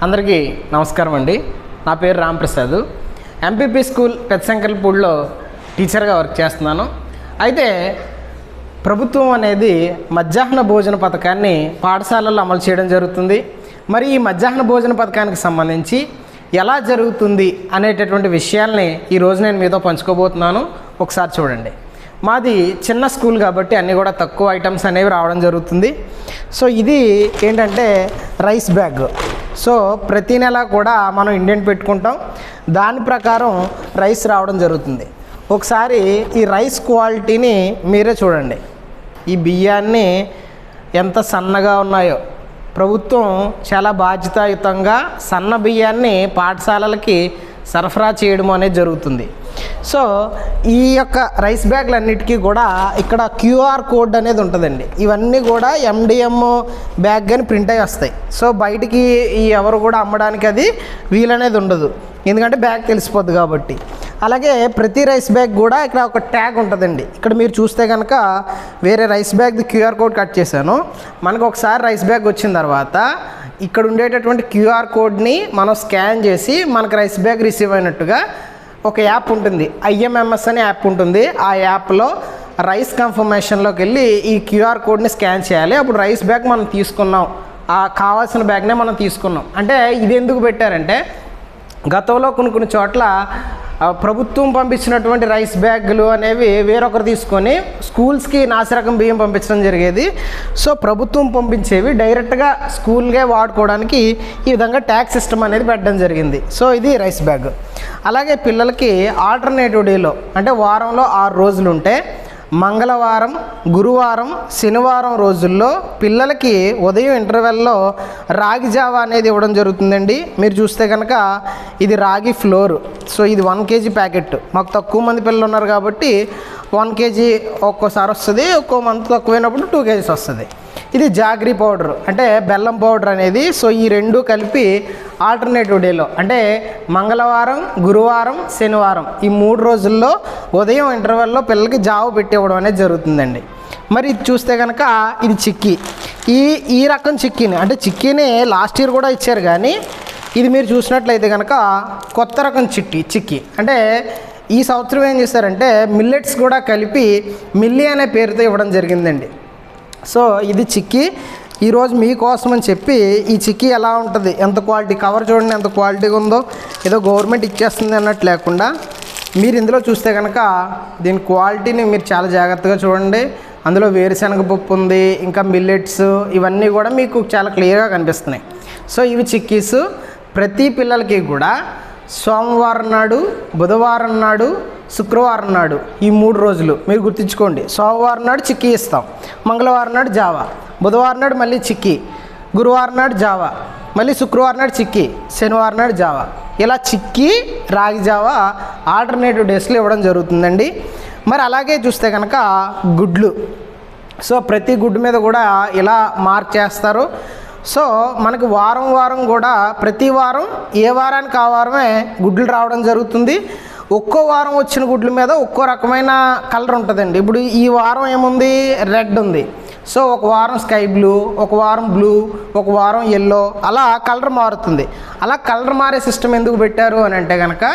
అందరికీ నమస్కారం అండి. నా పేరు రాంప్రసాద్. ఎంపీపీ స్కూల్ పెద్దశంకర్పూడిలో టీచర్గా వర్క్ చేస్తున్నాను. అయితే ప్రభుత్వం అనేది మధ్యాహ్న భోజన పథకాన్ని పాఠశాలల్లో అమలు చేయడం జరుగుతుంది. మరి ఈ మధ్యాహ్న భోజన పథకానికి సంబంధించి ఎలా జరుగుతుంది అనేటటువంటి విషయాల్ని ఈరోజు నేను మీతో పంచుకోబోతున్నాను. ఒకసారి చూడండి. మాది చిన్న స్కూల్ కాబట్టి అన్నీ కూడా తక్కువ ఐటమ్స్ అనేవి రావడం జరుగుతుంది. సో ఇది ఏంటంటే రైస్ బ్యాగ్. సో ప్రతి నెల కూడా మనం ఇండెంట్ పెట్టుకుంటాం, దాని ప్రకారం రైస్ రావడం జరుగుతుంది. ఒకసారి ఈ రైస్ క్వాలిటీని మీరే చూడండి. ఈ బియ్యాన్ని ఎంత సన్నగా ఉన్నాయో. ప్రభుత్వం చాలా బాధ్యతాయుతంగా సన్న బియ్యాన్ని పాఠశాలలకి సరఫరా చేయడం అనేది జరుగుతుంది. సో ఈ యొక్క రైస్ బ్యాగ్లన్నిటికీ కూడా ఇక్కడ క్యూఆర్ కోడ్ అనేది ఉంటుందండి. ఇవన్నీ కూడా ఎండిఎం బ్యాగ్ అని ప్రింట్ అయ్యి వస్తాయి. సో బయటికి ఎవరు కూడా అమ్మడానికి అది వీలనేది ఉండదు, ఎందుకంటే బ్యాగ్ తెలిసిపోద్ది కాబట్టి. అలాగే ప్రతి రైస్ బ్యాగ్ కూడా ఇక్కడ ఒక ట్యాగ్ ఉంటుందండి. ఇక్కడ మీరు చూస్తే కనుక వేరే రైస్ బ్యాగ్ది క్యూఆర్ కోడ్ కట్ చేశాను. మనకు ఒకసారి రైస్ బ్యాగ్ వచ్చిన తర్వాత ఇక్కడ ఉండేటటువంటి క్యూఆర్ కోడ్ని మనం స్కాన్ చేసి మనకు రైస్ బ్యాగ్ రిసీవ్ అయినట్టుగా ఒక యాప్ ఉంటుంది, IMMS అనే యాప్ ఉంటుంది. ఆ యాప్లో రైస్ కన్ఫర్మేషన్లోకి వెళ్ళి ఈ క్యూఆర్ కోడ్ని స్కాన్ చేయాలి. అప్పుడు రైస్ బ్యాగ్ మనం తీసుకున్నాం, ఆ కావాల్సిన బ్యాగ్నే మనం తీసుకున్నాం. అంటే ఇది ఎందుకు పెట్టారంటే గతంలో కొన్ని చోట్ల ప్రభుత్వం పంపించినటువంటి రైస్ బ్యాగులు అనేవి వేరొకరు తీసుకొని స్కూల్స్కి నాసిరకం బియ్యం పంపించడం జరిగేది. సో ప్రభుత్వం పంపించేవి డైరెక్ట్గా స్కూల్గా వాడుకోవడానికి ఈ విధంగా ట్యాక్స్ సిస్టమ్ అనేది పెట్టడం జరిగింది. సో ఇది రైస్ బ్యాగ్. అలాగే పిల్లలకి ఆల్టర్నేటివ్ డేలో అంటే వారంలో 6 రోజులు ఉంటే మంగళవారం, గురువారం, శనివారం రోజుల్లో పిల్లలకి ఉదయం ఇంటర్వెల్లో రాగి జావా అనేది ఇవ్వడం జరుగుతుందండి. మీరు చూస్తే కనుక ఇది రాగి ఫ్లోర్. సో ఇది 1 kg ప్యాకెట్. మాకు తక్కువ మంది పిల్లలు ఉన్నారు కాబట్టి 1 kg ఒక్కోసారి వస్తుంది, ఒక్కో మంత్ తక్కువైనప్పుడు 2 kgs వస్తుంది. ఇది జాగ్రీ పౌడర్ అంటే బెల్లం పౌడర్ అనేది. సో ఈ రెండు కలిపి ఆల్టర్నేటివ్ డేలో అంటే మంగళవారం, గురువారం, శనివారం ఈ 3 రోజుల్లో ఉదయం ఇంటర్వెల్లో పిల్లలకి జావ పెట్టి ఇవ్వడం అనేది జరుగుతుందండి. మరి ఇది చూస్తే కనుక ఇది చిక్కీ. ఈ రకం చిక్కీని అంటే చిక్కీని లాస్ట్ ఇయర్ కూడా ఇచ్చారు, కానీ ఇది మీరు చూసినట్లయితే కనుక కొత్త రకం చిక్కీ. అంటే ఈ సంవత్సరం ఏం చేశారంటే మిల్లెట్స్ కూడా కలిపి మిల్లీ అనే పేరుతో ఇవ్వడం జరిగిందండి. సో ఇది చిక్కీ. ఈరోజు మీకోసం అని చెప్పి ఈ చిక్కీ ఎలా ఉంటుంది, ఎంత క్వాలిటీ, కవర్ చూడండి ఎంత క్వాలిటీగా ఉందో, ఏదో గవర్నమెంట్ ఇచ్చేస్తుంది అన్నట్టు లేకుండా మీరు ఇందులో చూస్తే కనుక దీని క్వాలిటీని మీరు చాలా జాగ్రత్తగా చూడండి. అందులో వేరుశనగ పప్పు ఉంది, ఇంకా మిల్లెట్స్, ఇవన్నీ కూడా మీకు చాలా క్లియర్గా కనిపిస్తున్నాయి. సో ఇవి చిక్కీస్. ప్రతి పిల్లలకి కూడా సోమవారం నాడు, బుధవారం నాడు, శుక్రవారం నాడు ఈ 3 రోజులు మీరు గుర్తుంచుకోండి. సోమవారం నాడు చిక్కీ ఇస్తాం, మంగళవారం నాడు జావా, బుధవారం నాడు మళ్ళీ చిక్కీ, గురువారం నాడు జావా, మళ్ళీ శుక్రవారం నాడు చిక్కీ, శనివారం నాడు జావా. ఇలా చిక్కీ, రాగి జావా ఆల్టర్నేటివ్ డేస్లో ఇవ్వడం జరుగుతుందండి. మరి అలాగే చూస్తే కనుక గుడ్లు. సో ప్రతి గుడ్డు మీద కూడా ఇలా మార్క్ చేస్తారు. సో మనకు వారం కూడా ప్రతి వారం ఏ వారానికి ఆ వారమే గుడ్లు రావడం జరుగుతుంది. ఒక్కో వారం వచ్చిన గుడ్ల మీద ఒక్కో రకమైన కలర్ ఉంటుందండి. ఇప్పుడు ఈ వారం ఏముంది, రెడ్ ఉంది. సో ఒక వారం స్కై బ్లూ, ఒక వారం బ్లూ, ఒక వారం ఎల్లో, అలా కలర్ మారుతుంది. అలా కలర్ మారే సిస్టమ్ ఎందుకు పెట్టారు అని అంటే కనుక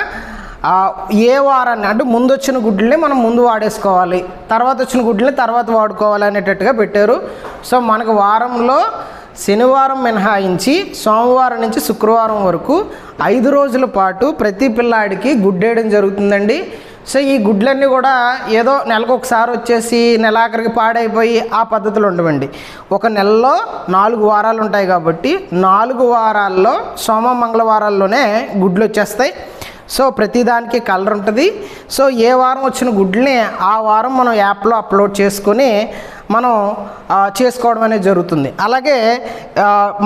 ఏ వారాన్ని అంటే ముందు వచ్చిన గుడ్లని మనం ముందు వాడేసుకోవాలి, తర్వాత వచ్చిన గుడ్లని తర్వాత వాడుకోవాలి అనేటట్టుగా పెట్టారు. సో మనకు వారంలో శనివారం మినహాయించి సోమవారం నుంచి శుక్రవారం వరకు 5 రోజుల పాటు ప్రతి పిల్లాడికి గుడ్డేయడం జరుగుతుందండి. సో ఈ గుడ్లన్నీ కూడా ఏదో నెలకు ఒకసారి వచ్చేసి నెలాఖరికి పాడైపోయి ఆ పద్ధతులు ఉండవండి. ఒక నెలలో 4 వారాలు ఉంటాయి కాబట్టి 4 వారాల్లో సోమ మంగళవారాల్లోనే గుడ్లు వచ్చేస్తాయి. సో ప్రతిదానికి కలర్ ఉంటుంది. సో ఏ వారం వచ్చిన గుడ్లని ఆ వారం మనం యాప్లో అప్లోడ్ చేసుకొని మనం చేసుకోవడం అనేది జరుగుతుంది. అలాగే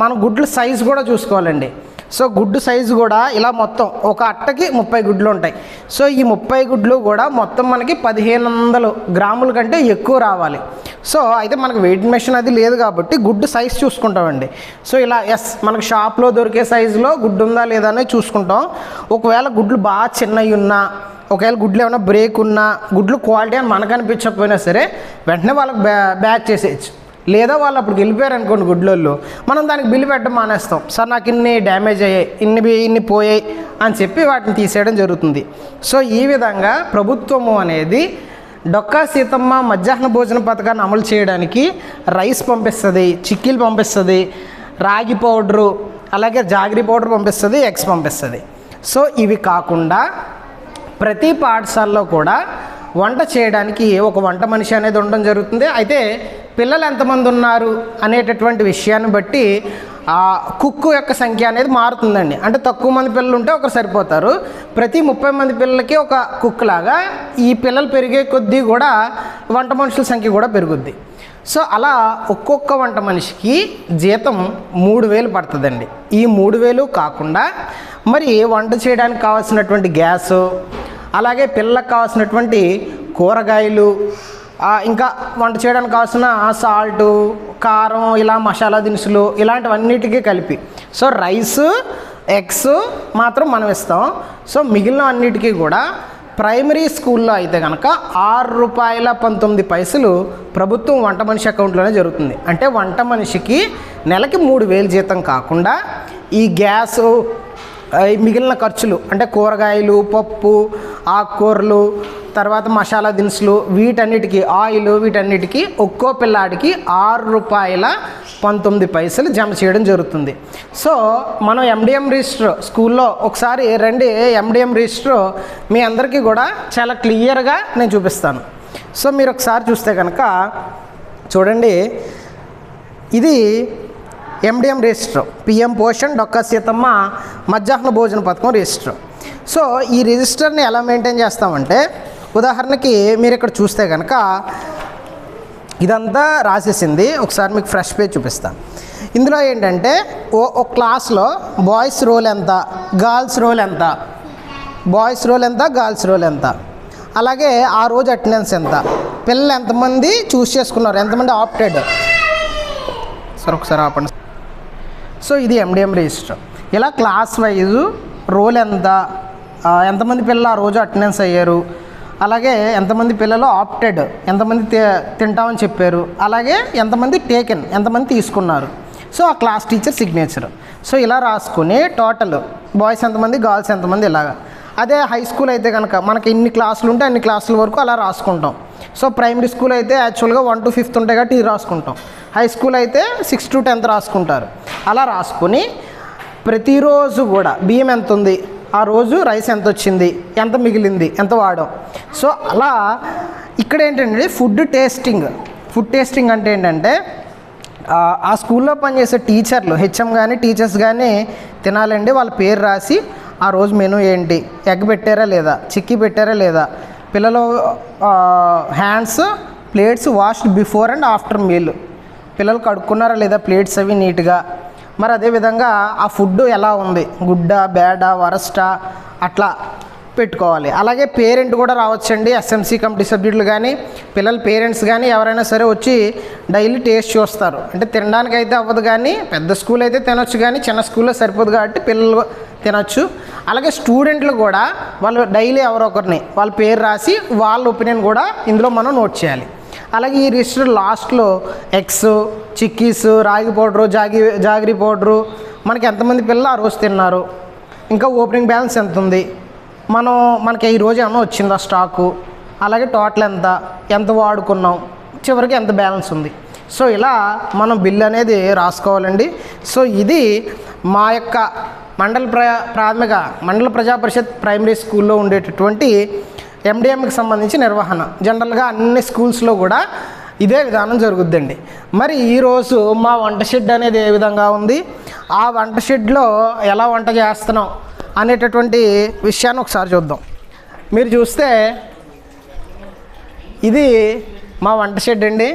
మన గుడ్ల సైజు కూడా చూసుకోవాలండి. సో గుడ్డు సైజు కూడా ఇలా మొత్తం ఒక అట్టకి 30 గుడ్లు ఉంటాయి. సో ఈ 30 గుడ్లు కూడా మొత్తం మనకి 1500 గ్రాముల కంటే ఎక్కువ రావాలి. సో అయితే మనకు వెయిట్ మెషిన్ అది లేదు కాబట్టి గుడ్డు సైజు చూసుకుంటామండి. సో ఇలా మనకు షాప్లో దొరికే సైజులో గుడ్డు ఉందా లేదా అనేది చూసుకుంటాం. ఒకవేళ గుడ్లు బాగా చిన్నవి ఉన్నా, ఒకవేళ గుడ్లు ఏమైనా బ్రేక్ ఉన్నా, గుడ్లు క్వాలిటీ అని మనకు అనిపించకపోయినా సరే వెంటనే వాళ్ళకి బ్యాక్ చేసేయచ్చు. లేదా వాళ్ళు అప్పుడు వెళ్ళిపోయారు అనుకోండి గుడ్లోళ్ళు, మనం దానికి బిల్లు పెట్టడం మానేస్తాం. సార్ నాకు ఇన్ని డ్యామేజ్ అయ్యాయి, ఇన్ని పోయాయి అని చెప్పి వాటిని తీసేయడం జరుగుతుంది. సో ఈ విధంగా ప్రభుత్వము అనేది డొక్కా సీతమ్మ మధ్యాహ్న భోజన పథకాన్ని అమలు చేయడానికి రైస్ పంపిస్తుంది, చిక్కీలు పంపిస్తుంది, రాగి పౌడరు, అలాగే జాగరీ పౌడర్ పంపిస్తుంది, ఎగ్స్ పంపిస్తుంది. సో ఇవి కాకుండా ప్రతి పాఠశాలలో కూడా వంట చేయడానికి ఒక వంట మనిషి అనేది ఉండడం జరుగుతుంది. అయితే పిల్లలు ఎంతమంది ఉన్నారు అనేటటువంటి విషయాన్ని బట్టి కుక్కు యొక్క సంఖ్య అనేది మారుతుందండి. అంటే తక్కువ మంది పిల్లలు ఉంటే ఒకరు సరిపోతారు. ప్రతి 30 మంది పిల్లలకి ఒక కుక్ లాగా ఈ పిల్లలు పెరిగే కొద్దీ కూడా వంట మనుషుల సంఖ్య కూడా పెరుగుద్ది. సో అలా ఒక్కొక్క వంట మనిషికి జీతం 3000 పడుతుందండి. ఈ 3000 కాకుండా మరి వంట చేయడానికి కావాల్సినటువంటి గ్యాసు, అలాగే పిల్లలకు కావాల్సినటువంటి కూరగాయలు, ఇంకా వంట చేయడానికి కావాల్సిన సాల్టు, కారం, ఇలా మసాలా దినుసులు ఇలాంటివన్నిటికీ కలిపి, సో రైస్, ఎగ్స్ మాత్రం మనం ఇస్తాం. సో మిగిలిన అన్నిటికీ కూడా ప్రైమరీ స్కూల్లో అయితే కనుక ₹6.19 ప్రభుత్వం వంట మనిషి అకౌంట్లోనే జరుగుతుంది. అంటే వంట మనిషికి నెలకి 3000 జీతం కాకుండా ఈ గ్యాసు, మిగిలిన ఖర్చులు అంటే కూరగాయలు, పప్పు, ఆకుకూరలు, తర్వాత మసాలా దినుసులు, వీటన్నిటికీ ఆయిల్, వీటన్నిటికీ ఒక్కో పిల్లాడికి ₹6.19 జమ చేయడం జరుగుతుంది. సో మనం ఎండిఎం రిజిస్టర్ స్కూల్లో ఒకసారి రండి, ఎండిఎం రిజిస్టర్ మీ అందరికీ కూడా చాలా క్లియర్గా నేను చూపిస్తాను. సో మీరు ఒకసారి చూస్తే కనుక చూడండి, ఇది MDM register, PM Poshan Dokka Seethamma మధ్యాహ్న భోజన పథకం రిజిస్టర్. సో ఈ రిజిస్టర్ని ఎలా మెయింటైన్ చేస్తామంటే, ఉదాహరణకి మీరు ఇక్కడ చూస్తే కనుక ఇదంతా రాసేసింది. ఒకసారి మీకు ఫ్రెష్ పేజ్ చూపిస్తాను. ఇందులో ఏంటంటే ఓ క్లాస్లో బాయ్స్ రోల్ ఎంత, గర్ల్స్ రోల్ ఎంత, బాయ్స్ రోల్ ఎంత, గర్ల్స్ రోల్ ఎంత, అలాగే ఆ రోజు అటెండెన్స్ ఎంత, పిల్లలు ఎంతమంది చూస్ చేసుకున్నారు, ఎంతమంది ఆప్టెడ్. సార్ ఒకసారి ఆపండి. సో ఇది ఎండిఎం రిజిస్టర్. ఇలా క్లాస్ వైజు రోల్ ఎంత, ఎంతమంది పిల్లలు ఆ రోజు అటెండెన్స్ అయ్యారు, అలాగే ఎంతమంది పిల్లలు ఆప్టెడ్, ఎంతమంది తింటామని చెప్పారు, అలాగే ఎంతమంది టేకెన్, ఎంతమంది తీసుకున్నారు, సో ఆ క్లాస్ టీచర్ సిగ్నేచర్. సో ఇలా రాసుకుని టోటల్ బాయ్స్ ఎంతమంది, గర్ల్స్ ఎంతమంది ఇలాగా. అదే హై స్కూల్ అయితే కనుక మనకి ఇన్ని క్లాసులు ఉంటే అన్ని క్లాసుల వరకు అలా రాసుకుంటాం. సో ప్రైమరీ స్కూల్ అయితే యాక్చువల్గా 1 to 5th ఉంటాయి కాబట్టి ఇది రాసుకుంటాం. హై స్కూల్ అయితే 6 to 10th రాసుకుంటారు. అలా రాసుకుని ప్రతిరోజు కూడా బియ్యం ఎంత ఉంది, ఆ రోజు రైస్ ఎంత వచ్చింది, ఎంత మిగిలింది, ఎంత వాడాం. సో అలా ఇక్కడ ఏంటంటే ఫుడ్ టేస్టింగ్ అంటే ఏంటంటే ఆ స్కూల్లో పనిచేసే టీచర్లు, హెచ్ఎం కానీ టీచర్స్ కానీ తినాలండి. వాళ్ళ పేరు రాసి ఆ రోజు మెనూ ఏంటి, ఎగ్ పెట్టారా లేదా, చిక్కీ పెట్టారా లేదా, పిల్లలు hands, plates washed before and after meal, పిల్లలు కడుక్కున్నారా లేదా ప్లేట్స్ అవి నీట్గా. మరి అదేవిధంగా ఆ ఫుడ్ ఎలా ఉంది, గుడ్డా, బ్యాడా, వరస్టా, అట్లా పెట్టుకోవాలి. అలాగే పేరెంట్ కూడా రావచ్చండి. ఎస్ఎంసీ కమిటీ సభ్యులు కానీ పిల్లల పేరెంట్స్ కానీ ఎవరైనా సరే వచ్చి డైలీ టేస్ట్ చూస్తారు. అంటే తినడానికి అయితే అవ్వదు, కానీ పెద్ద స్కూల్ అయితే తినొచ్చు, కానీ చిన్న స్కూల్లో సరిపోదు కాబట్టి పిల్లలు తినొచ్చు. అలాగే స్టూడెంట్లు కూడా వాళ్ళు డైలీ ఎవరో ఒకరిని వాళ్ళ పేరు రాసి వాళ్ళ ఒపీనియన్ కూడా ఇందులో మనం నోట్ చేయాలి. అలాగే ఈ రిజిస్టర్ లాస్ట్లో ఎగ్స్, చిక్కీస్, రాగి పౌడరు, జాగరీ పౌడరు, మనకి ఎంతమంది పిల్లలు ఆ రోజు తిన్నారు, ఇంకా ఓపెనింగ్ బ్యాలెన్స్ ఎంత ఉంది, మనకి ఈరోజు ఏమన్నా వచ్చిందా స్టాకు, అలాగే టోటల్ ఎంత వాడుకున్నాం, చివరికి ఎంత బ్యాలెన్స్ ఉంది. సో ఇలా మనం బిల్ అనేది రాసుకోవాలండి. సో ఇది మా యొక్క మండల ప్రజాపరిషత్ ప్రైమరీ స్కూల్లో ఉండేటటువంటి ఎండిఎంకి సంబంధించి నిర్వహణ. జనరల్గా అన్ని స్కూల్స్లో కూడా ఇదే విధానం జరుగుద్దండి. మరి ఈరోజు మా వంట షెడ్ అనేది ఏ విధంగా ఉంది, ఆ వంట షెడ్లో ఎలా వంట చేస్తున్నాం అనేటటువంటి విషయాన్ని ఒకసారి చూద్దాం. మీరు చూస్తే ఇది మా వంట షెడ్ అండి.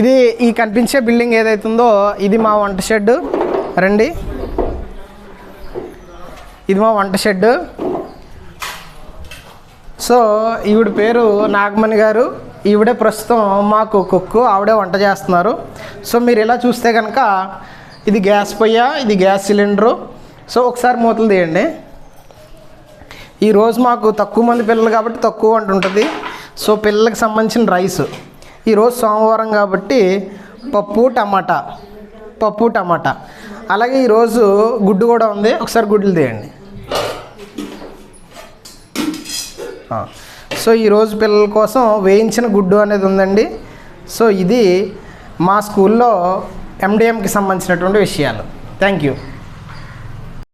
ఇది ఈ కనిపించే బిల్డింగ్ ఏదైతుందో ఇది మా వంట షెడ్. రండి, ఇది మా వంట షెడ్. సో ఈవిడ పేరు నాగమణి గారు, ఈవిడే ప్రస్తుతం మాకు కుక్కు, ఆవిడే వంట చేస్తున్నారు. సో మీరు ఇలా చూస్తే కనుక ఇది గ్యాస్ పొయ్య, ఇది గ్యాస్ సిలిండరు. సో ఒకసారి మూతలు తీయండి. ఈరోజు మాకు తక్కువ మంది పిల్లలు కాబట్టి తక్కువ వంట ఉంటుంది. సో పిల్లలకు సంబంధించిన రైస్. ఈరోజు సోమవారం కాబట్టి పప్పు టమాటా. అలాగే ఈరోజు గుడ్డు కూడా ఉంది. ఒకసారి గుడ్లు తీయండి. సో ఈరోజు పిల్లల కోసం వేయించిన గుడ్డు అనేది ఉందండి. సో ఇది మా స్కూల్లో MDMకి సంబంధించినటువంటి విషయాలు. Thank you.